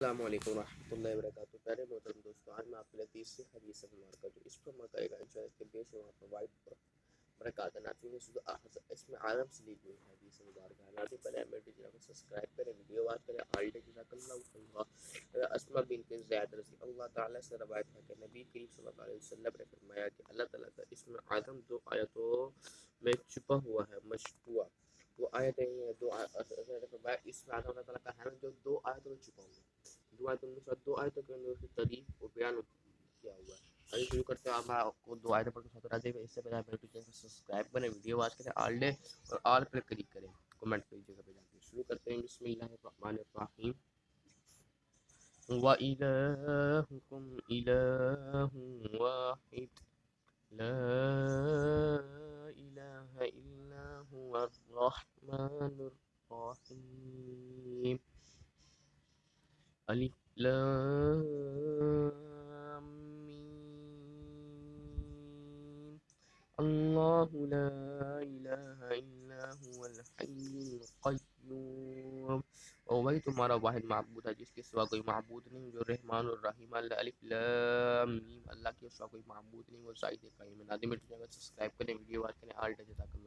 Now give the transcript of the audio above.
السلام علیکم ورحمۃ اللہ وبرکاتہ. پیارے محترم دوستوں، آج میں آپ کے لیے تیسری حدیث مبارکہ جو اس پر مکہ کا انشاء اللہ کے بے شمار فوائد پر برکات ناظرین اس میں عالم سے لی گئی حدیث مبارکہ ہے. ناظرین پہلے ہمیں چینل کو سبسکرائب کریں، ویڈیو واچ کریں. آلڈے جزاک اللہ خیر. اسما بنت زید رضی اللہ تعالیٰ سے روایت ہے کہ نبی کریم صلی اللہ علیہ وسلم نے فرمایا کہ اللہ تعالیٰ کا اسم اعظم دو آیتوں میں چھپا ہوا ہے. مشروع وہ آیتیں ہیں دو اس میں اللہ تعالیٰ کا ہے جو دو آیتوں میں چھپا ہوا ہے. دو آیتوں کے اندر اس کی تعریف اور بیان کیا ہوا ہے. ابھی شروع کرتے ہیں. آپ کو دو آیتیں پڑھ کے ساتھ راضی. اس سے پہلے آپ میرے چینل کو سبسکرائب کریں، ویڈیو واچ کریں، آل ڈے اور آل پر کلک کریں. کمنٹ کی جگہ پہ جا کے شروع کرتے ہیں. بسم اللہ الرحمن الرحیم. وَإِلَٰهُكُمْ إِلَٰهٌ وَاحِدٌ لَا إِلَٰهَ إِلَّا هُوَ الرَّحْمَٰنُ الرَّحِيمُ. ألف لام ميم. الله لا إله إلا هو الحي القيوم. اور وہی تمہارا واحد معبود ہے جس کے سوا کوئی معبود نہیں، جو رحمان الرحیم. الف لام میم. اللہ کے سوا کوئی معبود نہیں، وہ زائد قائم ہے. ناظرین میرے چینل کو سبسکرائب کریں، ویڈیو واچ کریں. آل ڈے جزاک اللہ.